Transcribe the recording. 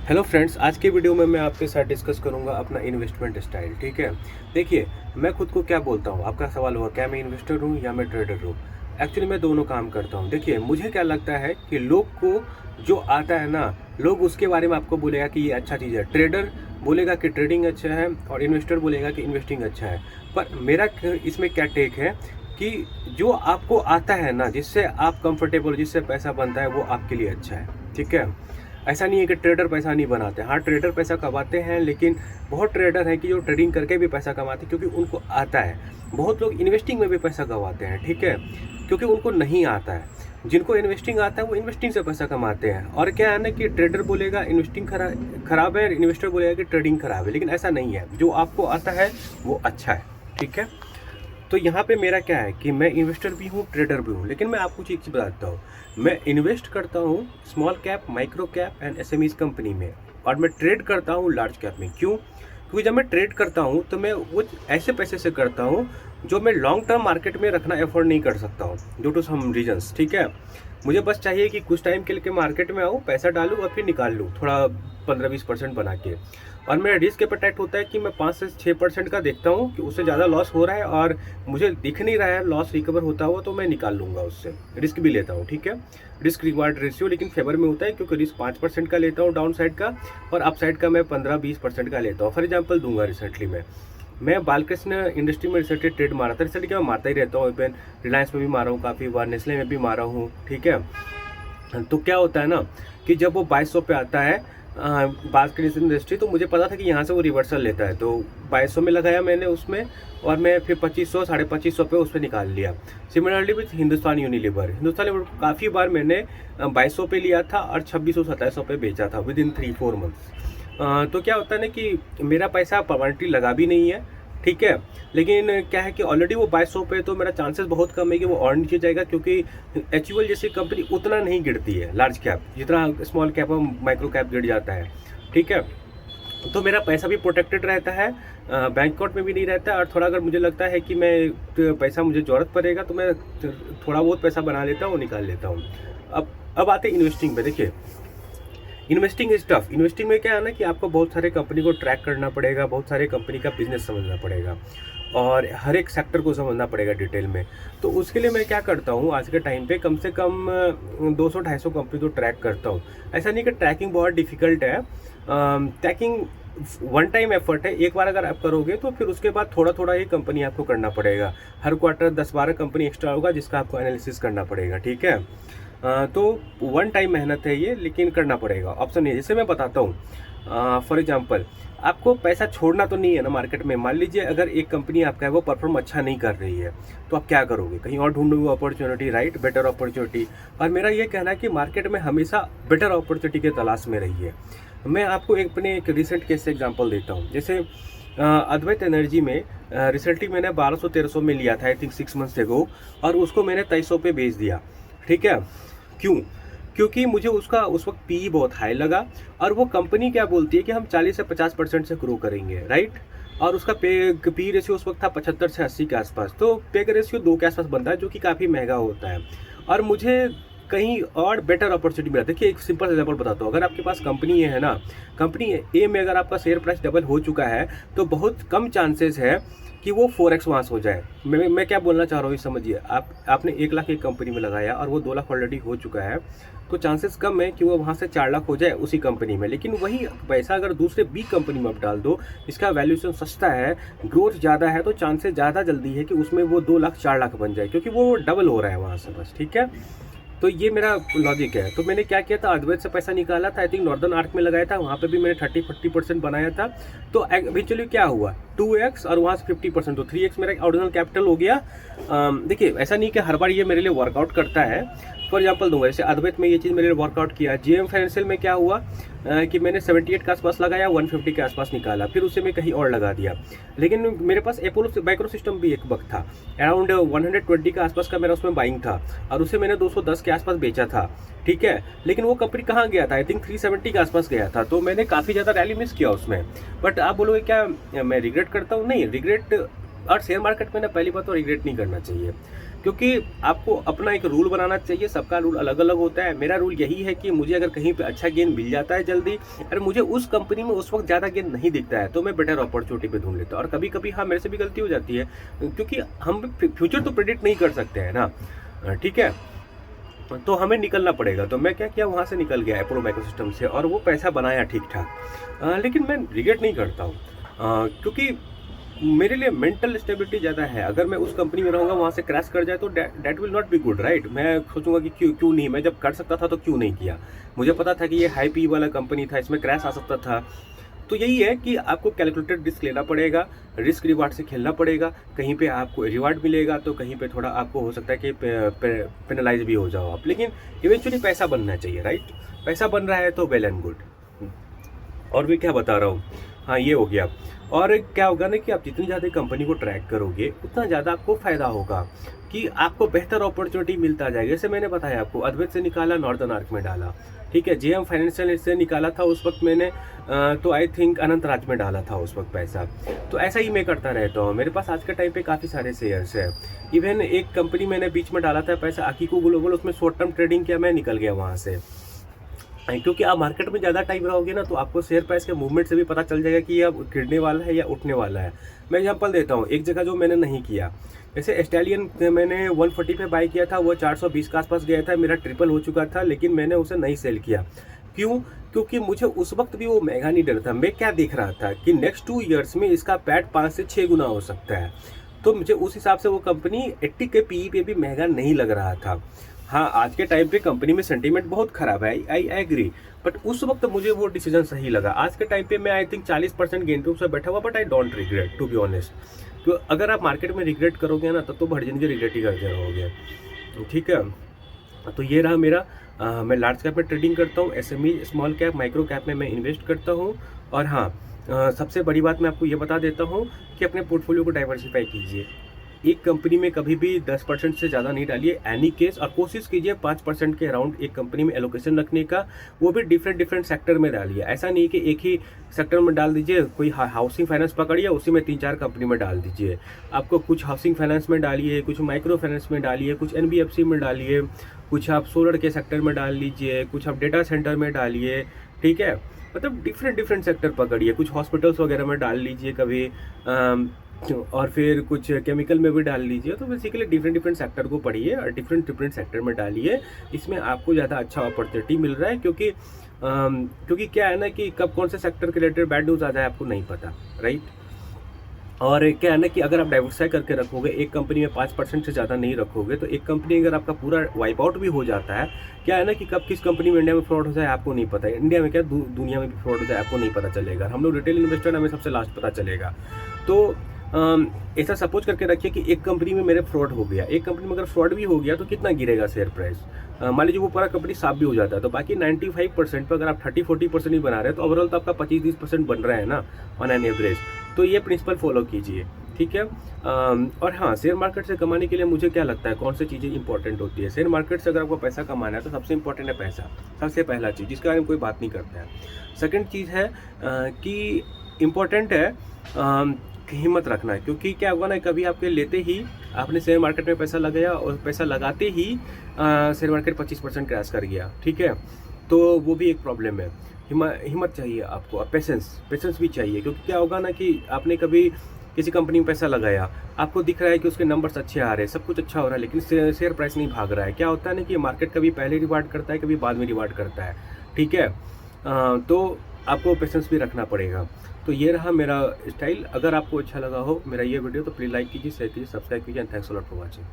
Hello friends, आज के video में मैं आपके साथ डिस्कस करूंगा अपना इन्वेस्टमेंट स्टाइल। ठीक है, देखिए मैं खुद को क्या बोलता हूं, आपका सवाल होगा क्या मैं इन्वेस्टर हूं या मैं ट्रेडर हूं। एक्चुअली मैं दोनों काम करता हूं। देखिए मुझे क्या लगता है कि लोग को जो आता है ना, लोग उसके बारे में आपको बोलेगा कि ये अच्छा चीज़ है। ट्रेडर बोलेगा कि ट्रेडिंग अच्छा है और इन्वेस्टर बोलेगा कि इन्वेस्टिंग अच्छा है। पर मेरा इसमें क्या टेक है कि जो आपको आता है ना, जिससे आप कंफर्टेबल, जिससे पैसा बनता है, वो आपके लिए अच्छा है। ठीक है, ऐसा नहीं है कि ट्रेडर पैसा नहीं बनाते। हाँ, ट्रेडर पैसा कमाते हैं, लेकिन बहुत ट्रेडर हैं कि जो ट्रेडिंग करके भी पैसा कमाते हैं क्योंकि उनको आता है। बहुत लोग इन्वेस्टिंग में भी पैसा कमाते हैं, ठीक है, क्योंकि उनको नहीं आता है। जिनको इन्वेस्टिंग आता है वो इन्वेस्टिंग से पैसा कमाते हैं। और क्या है ना कि ट्रेडर बोलेगा इन्वेस्टिंग खराब है, इन्वेस्टर बोलेगा कि ट्रेडिंग खराब है, लेकिन ऐसा नहीं है। जो आपको आता है वो अच्छा है। ठीक है, तो यहाँ पे मेरा क्या है कि मैं इन्वेस्टर भी हूँ, ट्रेडर भी हूँ, लेकिन मैं आपको एक चीज़ बताता हूँ। मैं इन्वेस्ट करता हूँ small cap, micro cap and SMEs company में, और मैं ट्रेड करता हूँ लार्ज कैप में। क्यों? क्योंकि जब मैं ट्रेड करता हूँ तो मैं वो ऐसे पैसे से करता हूँ जो मैं लॉन्ग टर्म मार्केट में रखना अफोर्ड नहीं कर सकता हूँ, ड्यू टू सम रीजंस। ठीक है, मुझे बस चाहिए कि कुछ टाइम के लिए मार्केट में आऊँ, पैसा डालूँ और फिर निकाल लूँ थोड़ा 15-20% बना के। और मेरा रिस्क एपेटाइट होता है कि मैं 5 से 6% का देखता हूँ कि उससे ज़्यादा लॉस हो रहा है और मुझे दिख नहीं रहा है लॉस रिकवर होता हुआ, तो मैं निकाल लूँगा उससे। रिस्क भी लेता हूँ, ठीक है, रिस्क रिवार्ड रेशियो लेकिन फेवर में होता है, क्योंकि रिस्क 5% का लेता हूँ डाउन साइड का, और अप साइड का मैं 15-20% का लेता हूँ। फॉर एग्जाम्पल दूंगा, रिसेंटली मैं बालकृष्ण इंडस्ट्री में रिसेंटली ट्रेड मारा था। रिसेंटली क्या, मैं मारता ही रहता हूँ, इवन रिलायंस में भी मारा हूँ काफ़ी बार, नेस्ले में भी मारा हूँ। ठीक है, तो क्या होता है ना कि जब वो 2200 पे आता है बालकृष्ण इंडस्ट्री, तो मुझे पता था कि यहाँ से वो रिवर्सल लेता है, तो 2200 में लगाया मैंने उसमें, और मैं फिर 2500 2500 पे उस पर निकाल लिया। सिमिलरली विथ हिंदुस्तान यूनिलीवर को काफ़ी बार मैंने 2200 पे लिया था और 2600-2700 पे बेचा था विद इन 3-4 मंथ्स। तो क्या होता है ना कि मेरा पैसा परमानेंटली लगा भी नहीं है, ठीक है, लेकिन क्या है कि ऑलरेडी वो 2200 पे, तो मेरा चांसेस बहुत कम है कि वो और नीचे जाएगा, क्योंकि एचयूएल जैसी कंपनी उतना नहीं गिरती है लार्ज कैप जितना स्मॉल कैप और माइक्रो कैप गिर जाता है। ठीक है, तो मेरा पैसा भी प्रोटेक्टेड रहता है, बैंक अकाउंट में भी नहीं रहता है, और थोड़ा अगर मुझे लगता है कि मैं पैसा मुझे ज़रूरत पड़ेगा तो मैं थोड़ा बहुत पैसा बना लेता हूँ, निकाल लेता हूँ। अब आते हैं इन्वेस्टिंग पे। देखिए इन्वेस्टिंग इज टफ। इन्वेस्टिंग में क्या है ना कि आपको बहुत सारे कंपनी को ट्रैक करना पड़ेगा, बहुत सारे कंपनी का बिजनेस समझना पड़ेगा, और हर एक सेक्टर को समझना पड़ेगा डिटेल में। तो उसके लिए मैं क्या करता हूँ, आज के टाइम पे कम से कम 200-250 कंपनी तो ट्रैक करता हूँ। ऐसा नहीं कि ट्रैकिंग बहुत डिफिकल्ट है, ट्रैकिंग वन टाइम एफर्ट है। एक बार अगर आप करोगे तो फिर उसके बाद थोड़ा थोड़ा ही कंपनी आपको करना पड़ेगा। हर क्वार्टर 10-12 कंपनी एक्स्ट्रा होगा जिसका आपको एनालिसिस करना पड़ेगा। ठीक है, तो वन टाइम मेहनत है ये, लेकिन करना पड़ेगा, ऑप्शन नहीं है। जैसे मैं बताता हूँ, फॉर एग्जांपल आपको पैसा छोड़ना तो नहीं है ना मार्केट में। मान लीजिए अगर एक कंपनी आपका है वो परफॉर्म अच्छा नहीं कर रही है, तो आप क्या करोगे? कहीं और ढूंढोगे अपॉर्चुनिटी, राइट, बेटर अपॉर्चुनिटी। और मेरा ये कहना है कि मार्केट में हमेशा बेटर अपॉर्चुनिटी के तलाश में रहिए। मैं आपको एक रिसेंट केस से एग्जाम्पल देता हूँ। जैसे अद्वैत एनर्जी में रिसेंटली मैंने 1200-1300 में लिया था, आई थिंक 6 मंथ्स एगो, और उसको मैंने 2300 पे बेच दिया। ठीक है, क्यों? क्योंकि मुझे उसका उस वक्त पी बहुत हाई लगा, और वो कंपनी क्या बोलती है कि हम 40 से 50% से ग्रो करेंगे, राइट, और उसका पी रेशियो उस वक्त था 75 से 80 के आसपास। तो पे रेशियो 2 के आसपास बनता है, जो कि काफ़ी महंगा होता है, और मुझे कहीं और बेटर अपॉर्चुनिटी मिला। देखिए एक सिंपल एग्जाम्पल बताता हूँ। अगर आपके पास कंपनी है ना, कंपनी ए में अगर आपका शेयर प्राइस डबल हो चुका है, तो बहुत कम चांसेस है कि वो 4x वहाँ से हो जाए। मैं क्या बोलना चाह रहा हूँ ये समझिए। आपने 1 लाख एक कंपनी में लगाया और वो 2 लाख ऑलरेडी हो चुका है, तो चांसेस कम है कि वो वहाँ से 4 लाख हो जाए उसी कंपनी में। लेकिन वही पैसा अगर दूसरे बी कंपनी में आप डाल दो, इसका वैल्यूएशन सस्ता है, ग्रोथ ज़्यादा है, तो चांसेस ज़्यादा जल्दी है कि उसमें वो 2 लाख 4 लाख बन जाए, क्योंकि वो डबल हो रहा है वहाँ से बस। ठीक है, तो ये मेरा लॉजिक है। तो मैंने क्या किया था, अद्वैत से पैसा निकाला था, आई थिंक नॉर्दर्न आर्क में लगाया था, वहाँ पे भी मैंने 30-40% बनाया था। तो इवेंचुअली क्या हुआ, 2x और वहाँ से 50%, तो 3x मेरा ओरिजिनल कैपिटल हो गया। देखिए ऐसा नहीं कि हर बार ये मेरे लिए वर्कआउट करता है। फॉर एग्जाम्पल दूंगा, जैसे अद्वैत में ये चीज़ मेरे लिए वर्कआउट किया। जेएम फाइनेंशियल में क्या हुआ कि मैंने 78 के आसपास लगाया, 150 के आसपास निकाला, फिर उसे मैं कहीं और लगा दिया। लेकिन मेरे पास अपोलो माइक्रो सिस्टम भी एक वक्त था, अराउंड 120 के आसपास का मेरा उसमें बाइंग था, और उसे मैंने 210 के आसपास बेचा था। ठीक है, लेकिन वो कंपनी कहाँ गया था, आई थिंक 370 के आसपास गया था, तो मैंने काफ़ी ज़्यादा रैली मिस किया उसमें। बट आप बोलोगे क्या मैं रिग्रेट करता हूँ? नहीं, रिग्रेट, और शेयर मार्केट में ना पहली बात तो रिग्रेट नहीं करना चाहिए, क्योंकि आपको अपना एक रूल बनाना चाहिए, सबका रूल अलग-अलग होता है। मेरा रूल यही है कि मुझे अगर कहीं पे अच्छा गेन मिल जाता है जल्दी, और मुझे उस कंपनी में उस वक़्त ज़्यादा गेन नहीं दिखता है, तो मैं बेटर अपॉर्च्युनिटी पे ढूँढ लेता हूँ। और कभी-कभी हाँ, मेरे से भी गलती हो जाती है, क्योंकि हम फ्यूचर तो प्रेडिक्ट नहीं कर सकते हैं ना। ठीक है? तो हमें निकलना पड़ेगा। तो मैं क्या किया, वहाँ से निकल गया अपोलो माइक्रोसिस्टम से, और वो पैसा बनाया ठीक-ठाक। लेकिन मैं रिग्रेट नहीं करता हूँ, क्योंकि मेरे लिए मेंटल स्टेबिलिटी ज़्यादा है। अगर मैं उस कंपनी में रहूँगा, वहाँ से क्रैश कर जाए, तो that will not be good, right? मैं सोचूँगा कि क्यों क्यों नहीं, मैं जब कर सकता था तो क्यों नहीं किया। मुझे पता था कि ये हाई पी वाला कंपनी था, इसमें क्रैश आ सकता था। तो यही है कि आपको कैलकुलेटेड रिस्क लेना पड़ेगा, रिस्क रिवार्ड से खेलना पड़ेगा। कहीं पे आपको रिवार्ड मिलेगा, तो कहीं पे थोड़ा आपको हो सकता है कि पेनलाइज भी हो जाओ आप, लेकिन इवेंचुअली पैसा बनना चाहिए, राइट? पैसा बन रहा है तो वेल एंड गुड। और भी क्या बता रहा हूँ, हाँ, ये हो गया। और क्या होगा ना कि आप जितनी ज़्यादा कंपनी को ट्रैक करोगे, उतना ज़्यादा आपको फ़ायदा होगा कि आपको बेहतर अपॉर्चुनिटी मिलता जाएगा। जैसे मैंने बताया आपको, अद्वैत से निकाला, नॉर्दर्न आर्क में डाला, ठीक है? जेएम फाइनेंशियल से निकाला था उस वक्त मैंने, तो आई थिंक अनंत राज में डाला था उस वक्त पैसा। तो ऐसा ही मैं करता रहता हूँ। मेरे पास आज के टाइम पे काफ़ी सारे शेयर्स हैं। इवन एक कंपनी मैंने बीच में डाला था पैसा, अकीको ग्लोबल, उसमें शॉर्ट टर्म ट्रेडिंग किया, मैं निकल गया वहाँ से। क्योंकि आप मार्केट में ज़्यादा टाइम रहोगे ना, तो आपको शेयर प्राइस के मूवमेंट से भी पता चल जाएगा कि ये अब गिरने वाला है या उठने वाला है। मैं एग्जांपल देता हूँ, एक जगह जो मैंने नहीं किया, जैसे स्टैलियन मैंने 140 पे बाय किया था, वो 420 के आसपास गया था, मेरा ट्रिपल हो चुका था, लेकिन मैंने उसे नहीं सेल किया। क्यों? क्योंकि मुझे उस वक्त भी वो महंगा नहीं डर था। मैं क्या देख रहा था कि नेक्स्ट 2 ईयर्स में इसका पैट 5 से 6 गुना हो सकता है। तो मुझे उस हिसाब से वो कंपनी 80 के पीई पे भी महंगा नहीं लग रहा था। हाँ, आज के टाइम पे कंपनी में सेंटीमेंट बहुत खराब है, आई एग्री, बट उस वक्त मुझे वो डिसीजन सही लगा। आज के टाइम पे मैं आई थिंक 40% गेन पे बैठा हुआ, but I don't regret, to be honest. तो अगर आप मार्केट में रिग्रेट करोगे ना, तब तो भर जिंदगी रिग्रेट ही करते रहोगे। ठीक है? तो ये रहा मेरा, मैं लार्ज कैप में ट्रेडिंग करता हूँ, SME, small cap, micro cap में मैं इन्वेस्ट करता हूँ। और हाँ, सबसे बड़ी बात मैं आपको ये बता देता हूँ कि अपने पोर्टफोलियो को डाइवर्सिफाई कीजिए। एक कंपनी में कभी भी 10% से ज़्यादा नहीं डालिए एनी केस, और कोशिश कीजिए 5% के अराउंड एक कंपनी में एलोकेशन रखने का, वो भी डिफरेंट सेक्टर में डालिए। ऐसा नहीं कि एक ही सेक्टर में डाल दीजिए, कोई हाउसिंग फाइनेंस पकड़िए, उसी में 3-4 कंपनी में डाल दीजिए। आपको कुछ हाउसिंग फाइनेंस में डालिए, कुछ माइक्रो फाइनेंस में डालिए, कुछ एनबीएफसी में डालिए, कुछ आप सोलर के सेक्टर में डाल लीजिए, कुछ आप डेटा सेंटर में डालिए, ठीक है? मतलब डिफरेंट सेक्टर पकड़िए, कुछ हॉस्पिटल्स वगैरह में डाल लीजिए कभी, और फिर कुछ केमिकल में भी डाल लीजिए। तो बेसिकली डिफरेंट सेक्टर को पढ़िए और डिफरेंट सेक्टर में डालिए। इसमें आपको ज़्यादा अच्छा अपॉर्चुनिटी मिल रहा है, क्योंकि क्या है ना कि कब कौन से सेक्टर के रिलेटेड बैड न्यूज़ आ जाए आपको नहीं पता, राइट? और क्या है ना कि अगर आप डाइवर्सिफाई करके रखोगे, एक कंपनी में 5% से ज़्यादा नहीं रखोगे, तो एक कंपनी अगर आपका पूरा वाइप आउट भी हो जाता है, क्या है ना कि कब किस कंपनी में इंडिया में फ्रॉड हो जाए आपको नहीं पता है। इंडिया में क्या दुनिया में भी फ्रॉड हो जाए आपको नहीं पता चलेगा। हम लोग रिटेल इन्वेस्टर, हमें सबसे लास्ट पता चलेगा। तो ऐसा सपोज करके रखिए कि एक कंपनी में मेरे फ्रॉड हो गया, एक कंपनी में अगर फ्रॉड भी हो गया तो कितना गिरेगा शेयर प्राइस? मान लीजिए वो पूरा कंपनी साफ भी हो जाता है, तो बाकी 95% पर अगर आप 30-40% ही बना रहे हैं, तो ओवरऑल तो आपका 25-30% बन रहा है ना ऑन एन एवरेज। तो ये प्रिंसिपल फॉलो कीजिए, ठीक है? और हाँ, शेयर मार्केट से कमाने के लिए मुझे क्या लगता है, कौन सी चीज़ें इंपॉर्टेंट होती है? शेयर मार्केट से अगर आपको पैसा कमाना है, तो सबसे इंपॉर्टेंट है पैसा, सबसे पहला चीज़, जिसके बारे में कोई बात नहीं करता है। सेकेंड चीज़ है कि इम्पॉर्टेंट है कि हिम्मत रखना है, क्योंकि क्या होगा ना, कभी आपके लेते ही आपने शेयर मार्केट में पैसा लगाया और पैसा लगाते ही शेयर मार्केट 25% क्रैश कर गया, ठीक है? तो वो भी एक प्रॉब्लम है। हिम्मत चाहिए आपको, और पेशेंस भी चाहिए, क्योंकि क्या होगा ना कि आपने कभी किसी कंपनी में पैसा लगाया, आपको दिख रहा है कि उसके नंबर्स अच्छे आ रहे हैं, सब कुछ अच्छा हो रहा है, लेकिन शेयर प्राइस नहीं भाग रहा है। क्या होता है ना कि मार्केट कभी पहले रिवार्ड करता है, कभी बाद में रिवार्ड करता है, ठीक है? तो आपको पेशेंस भी रखना पड़ेगा। तो ये रहा मेरा स्टाइल। अगर आपको अच्छा लगा हो मेरा ये वीडियो, तो प्लीज़ लाइक कीजिए, शेयर कीजिए, सब्सक्राइब कीजिए, and thanks a lot for watching.